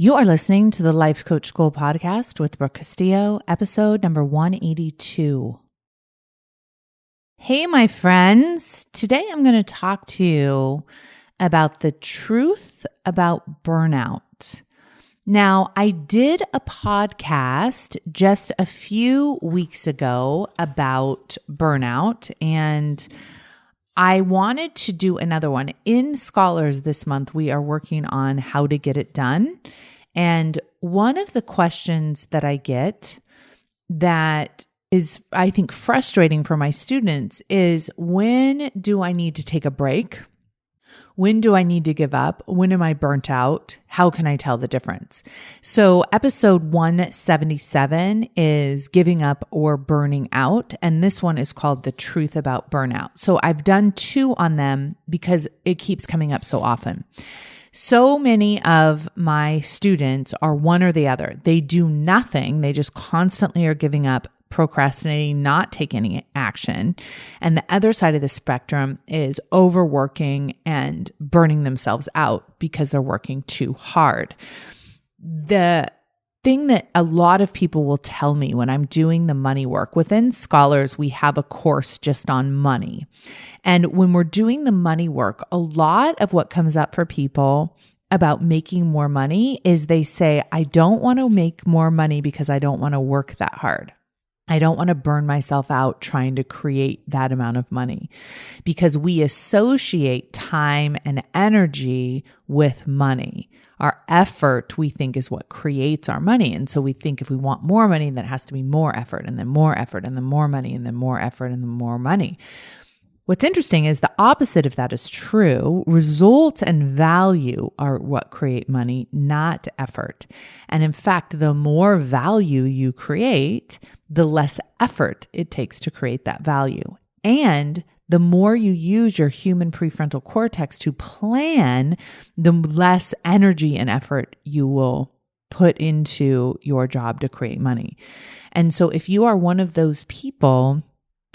You are listening to the Life Coach School podcast with Brooke Castillo, episode number 182. Hey, my friends. Today I'm going to talk to you about the truth about burnout. Now, I did a podcast just a few weeks ago about burnout, and I wanted to do another one. In Scholars this month, we are working on how to get it done. And one of the questions that I get that is, I think, frustrating for my students is, when do I need to take a break? When do I need to give up? When am I burnt out? How can I tell the difference? So episode 177 is giving up or burning out. And this one is called The Truth About Burnout. So I've done two on them because it keeps coming up so often. So many of my students are one or the other. They do nothing. They just constantly are giving up, procrastinating, not taking any action. And the other side of the spectrum is overworking and burning themselves out because they're working too hard. The thing that a lot of people will tell me when I'm doing the money work, within Scholars, we have a course just on money. And when we're doing the money work, a lot of what comes up for people about making more money is they say, I don't want to make more money because I don't want to work that hard. I don't want to burn myself out trying to create that amount of money, because we associate time and energy with money. Our effort, we think, is what creates our money. And so we think if we want more money, then it has to be more effort, and then more effort, and then more money, and then more effort, and then more money. What's interesting is the opposite of that is true. Results and value are what create money, not effort. And in fact, the more value you create, the less effort it takes to create that value. And the more you use your human prefrontal cortex to plan, the less energy and effort you will put into your job to create money. And so if you are one of those people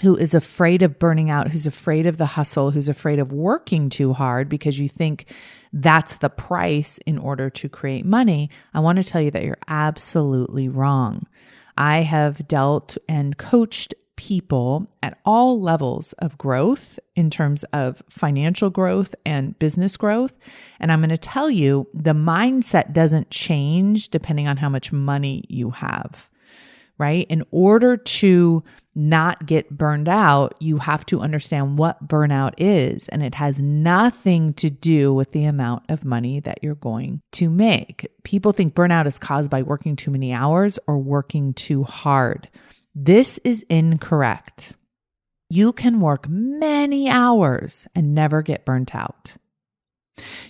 who is afraid of burning out, who's afraid of the hustle, who's afraid of working too hard because you think that's the price in order to create money, I want to tell you that you're absolutely wrong. I have dealt and coached people at all levels of growth in terms of financial growth and business growth. And I'm going to tell you, the mindset doesn't change depending on how much money you have, right? In order to not get burned out, you have to understand what burnout is. And it has nothing to do with the amount of money that you're going to make. People think burnout is caused by working too many hours or working too hard. This is incorrect. You can work many hours and never get burnt out.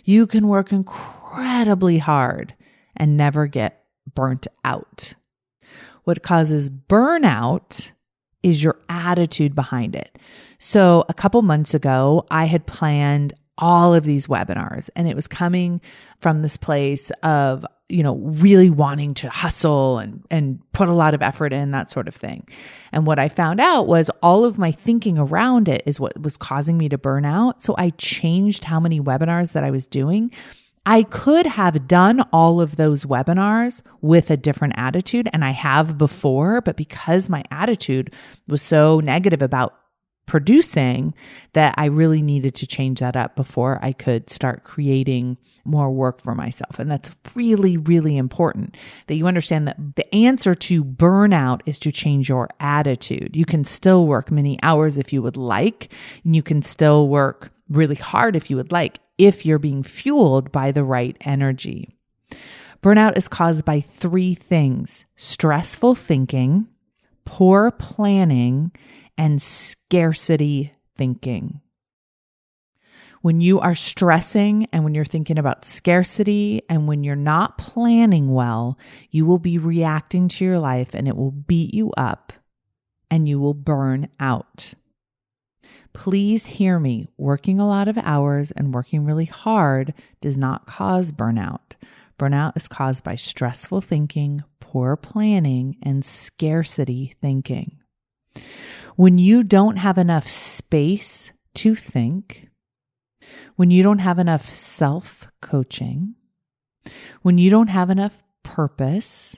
You can work incredibly hard and never get burnt out. What causes burnout is your attitude behind it. So a couple months ago, I had planned all of these webinars, and it was coming from this place of, really wanting to hustle and put a lot of effort in, that sort of thing. And what I found out was all of my thinking around it is what was causing me to burn out. So I changed how many webinars that I was doing. I could have done all of those webinars with a different attitude, and I have before, but because my attitude was so negative about producing, that I really needed to change that up before I could start creating more work for myself. And that's really, really important that you understand that the answer to burnout is to change your attitude. You can still work many hours if you would like, and you can still work really hard if you would like, if you're being fueled by the right energy. Burnout is caused by three things: stressful thinking, poor planning, and scarcity thinking. When you are stressing and when you're thinking about scarcity and when you're not planning well, you will be reacting to your life and it will beat you up and you will burn out. Please hear me. Working a lot of hours and working really hard does not cause burnout. Burnout is caused by stressful thinking, poor planning, and scarcity thinking. When you don't have enough space to think, when you don't have enough self-coaching, When you don't have enough purpose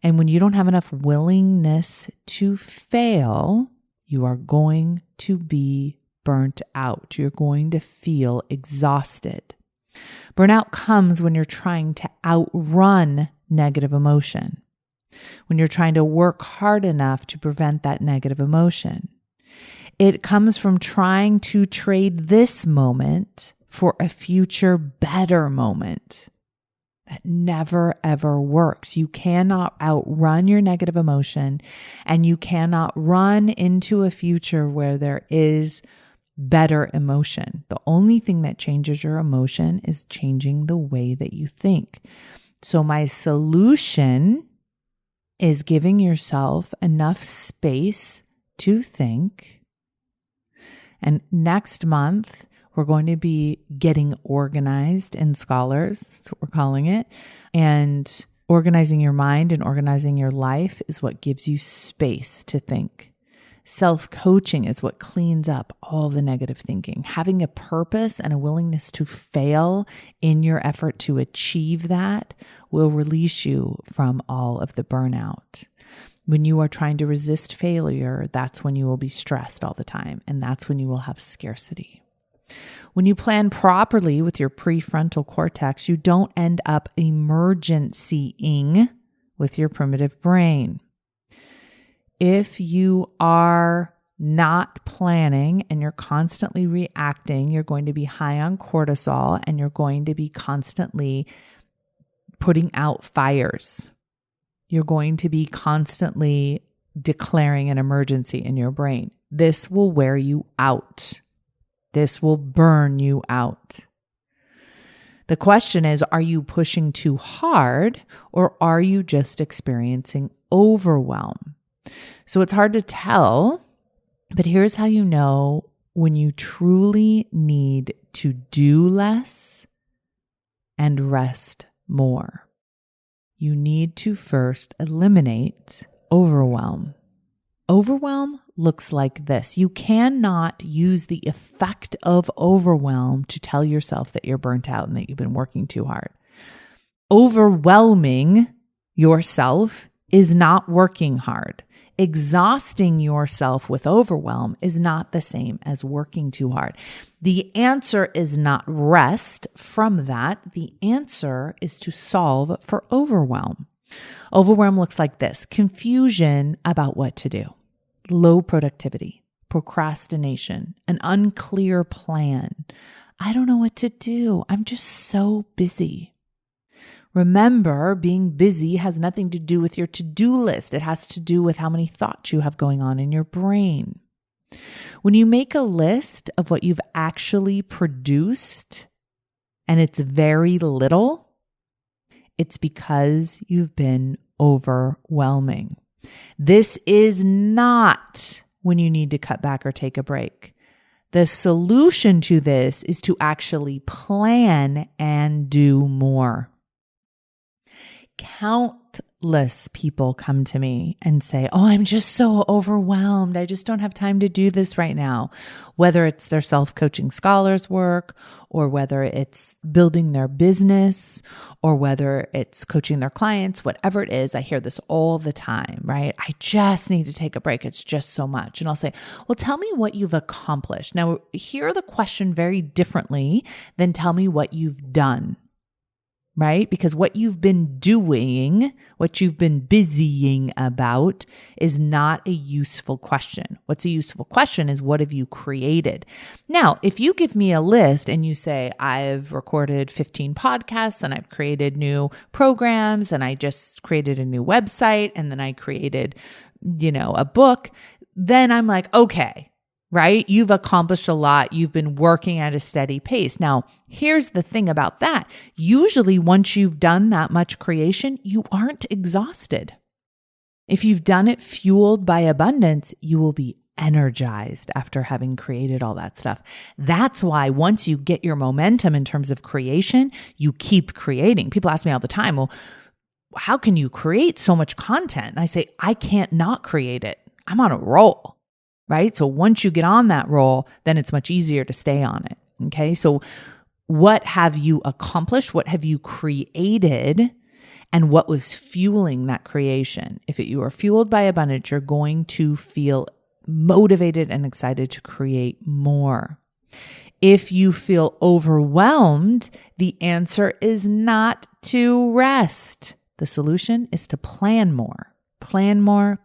and when you don't have enough willingness to fail, you are going to be burnt out. You're going to feel exhausted. Burnout comes when you're trying to outrun negative emotion, when you're trying to work hard enough to prevent that negative emotion. It comes from trying to trade this moment for a future better moment. That never, ever works. You cannot outrun your negative emotion, and you cannot run into a future where there is better emotion. The only thing that changes your emotion is changing the way that you think. So my solution is giving yourself enough space to think. And next month, we're going to be getting organized in Scholars. That's what we're calling it. And organizing your mind and organizing your life is what gives you space to think. Self-coaching is what cleans up all the negative thinking. Having a purpose and a willingness to fail in your effort to achieve that will release you from all of the burnout. When you are trying to resist failure, that's when you will be stressed all the time, and that's when you will have scarcity. When you plan properly with your prefrontal cortex, you don't end up emergencying with your primitive brain. If you are not planning and you're constantly reacting, you're going to be high on cortisol and you're going to be constantly putting out fires. You're going to be constantly declaring an emergency in your brain. This will wear you out. This will burn you out. The question is, are you pushing too hard or are you just experiencing overwhelm? So it's hard to tell, but here's how you know when you truly need to do less and rest more. You need to first eliminate overwhelm. Overwhelm looks like this. You cannot use the effect of overwhelm to tell yourself that you're burnt out and that you've been working too hard. Overwhelming yourself is not working hard. Exhausting yourself with overwhelm is not the same as working too hard. The answer is not rest from that. The answer is to solve for overwhelm. Overwhelm looks like this: confusion about what to do, low productivity, procrastination, an unclear plan. I don't know what to do. I'm just so busy. Remember, being busy has nothing to do with your to-do list. It has to do with how many thoughts you have going on in your brain. When you make a list of what you've actually produced and it's very little, it's because you've been overwhelming. This is not when you need to cut back or take a break. The solution to this is to actually plan and do more. Countless people come to me and say, "Oh, I'm just so overwhelmed. I just don't have time to do this right now." Whether it's their self-coaching scholars work, or whether it's building their business, or whether it's coaching their clients, whatever it is, I hear this all the time, right? I just need to take a break. It's just so much. And I'll say, well, tell me what you've accomplished. Now, hear the question very differently than tell me what you've done. Right? Because what you've been doing, what you've been busying about is not a useful question. What's a useful question is, what have you created? Now, if you give me a list and you say, I've recorded 15 podcasts and I've created new programs and I just created a new website and then I created, a book, then I'm like, okay. Right? You've accomplished a lot. You've been working at a steady pace. Now, here's the thing about that. Usually, once you've done that much creation, you aren't exhausted. If you've done it fueled by abundance, you will be energized after having created all that stuff. That's why once you get your momentum in terms of creation, you keep creating. People ask me all the time, well, how can you create so much content? And I say, I can't not create it. I'm on a roll. Right? So once you get on that roll, then it's much easier to stay on it. Okay. So what have you accomplished? What have you created? And what was fueling that creation? If you are fueled by abundance, you're going to feel motivated and excited to create more. If you feel overwhelmed, the answer is not to rest. The solution is to plan more. Plan more,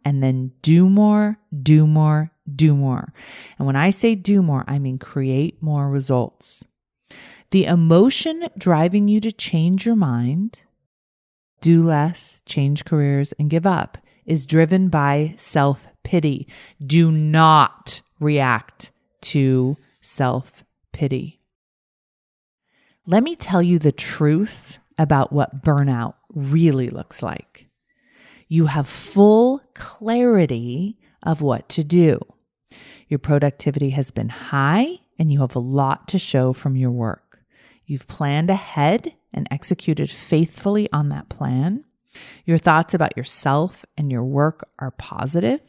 and then do more, do more, do more. And when I say do more, I mean create more results. The emotion driving you to change your mind, do less, change careers, and give up is driven by self-pity. Do not react to self-pity. Let me tell you the truth about what burnout really looks like. You have full clarity of what to do. Your productivity has been high and you have a lot to show from your work. You've planned ahead and executed faithfully on that plan. Your thoughts about yourself and your work are positive.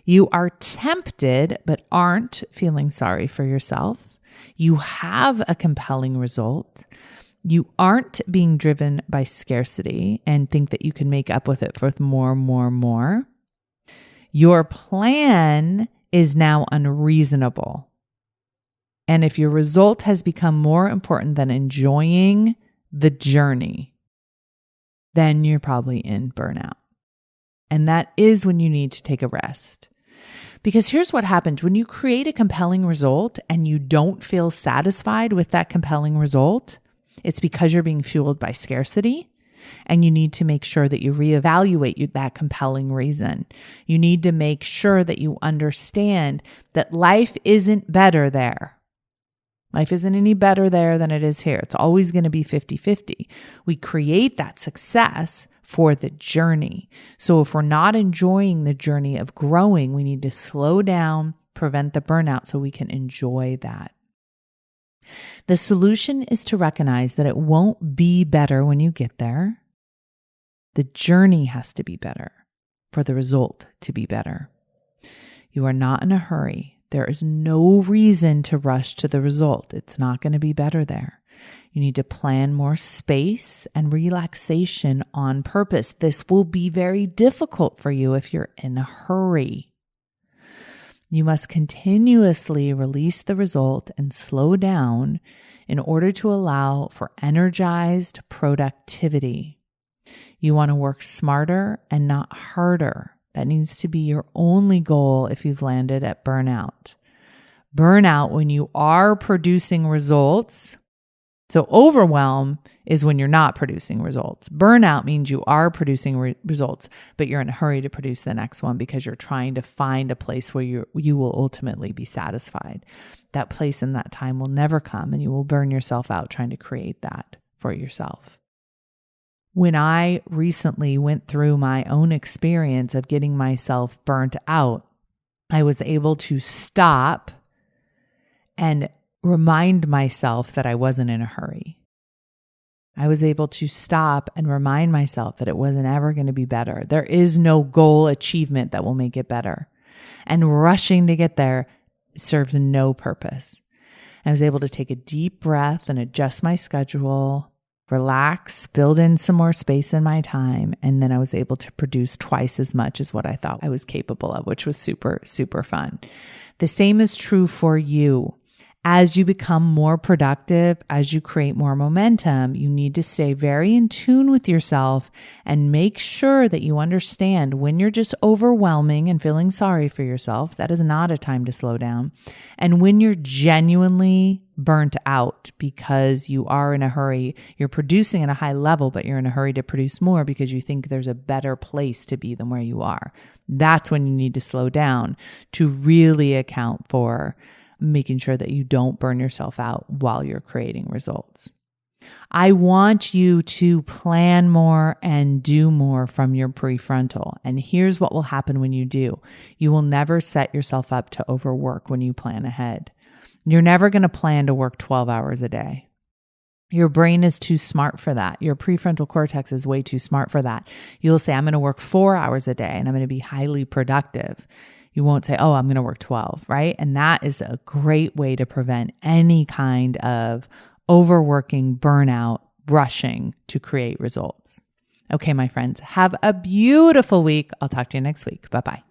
You are tempted but aren't feeling sorry for yourself. You have a compelling result. You aren't being driven by scarcity and think that you can make up with it with more. Your plan is now unreasonable. And if your result has become more important than enjoying the journey, then you're probably in burnout. And that is when you need to take a rest. Because here's what happens when you create a compelling result and you don't feel satisfied with that compelling result. It's because you're being fueled by scarcity, and you need to make sure that you reevaluate that compelling reason. You need to make sure that you understand that life isn't better there. Life isn't any better there than it is here. It's always going to be 50-50. We create that success for the journey. So if we're not enjoying the journey of growing, we need to slow down, prevent the burnout so we can enjoy that. The solution is to recognize that it won't be better when you get there. The journey has to be better for the result to be better. You are not in a hurry. There is no reason to rush to the result. It's not going to be better there. You need to plan more space and relaxation on purpose. This will be very difficult for you if you're in a hurry. You must continuously release the result and slow down in order to allow for energized productivity. You want to work smarter and not harder. That needs to be your only goal if you've landed at burnout. Burnout, when you are producing results. So overwhelm is when you're not producing results. Burnout means you are producing results, but you're in a hurry to produce the next one because you're trying to find a place where you will ultimately be satisfied. That place and that time will never come, and you will burn yourself out trying to create that for yourself. When I recently went through my own experience of getting myself burnt out, I was able to stop and remind myself that I wasn't in a hurry. I was able to stop and remind myself that it wasn't ever going to be better. There is no goal achievement that will make it better. And rushing to get there serves no purpose. I was able to take a deep breath and adjust my schedule, relax, build in some more space in my time, and then I was able to produce twice as much as what I thought I was capable of, which was super, super fun. The same is true for you. As you become more productive, as you create more momentum, you need to stay very in tune with yourself and make sure that you understand when you're just overwhelming and feeling sorry for yourself, that is not a time to slow down. And when you're genuinely burnt out because you are in a hurry, you're producing at a high level, but you're in a hurry to produce more because you think there's a better place to be than where you are. That's when you need to slow down to really account for making sure that you don't burn yourself out while you're creating results. I want you to plan more and do more from your prefrontal. And here's what will happen when you do. You will never set yourself up to overwork when you plan ahead. You're never going to plan to work 12 hours a day. Your brain is too smart for that. Your prefrontal cortex is way too smart for that. You'll say, I'm going to work 4 hours a day and I'm going to be highly productive. You won't say, oh, I'm going to work 12, right? And that is a great way to prevent any kind of overworking, burnout, rushing to create results. Okay, my friends, have a beautiful week. I'll talk to you next week. Bye-bye.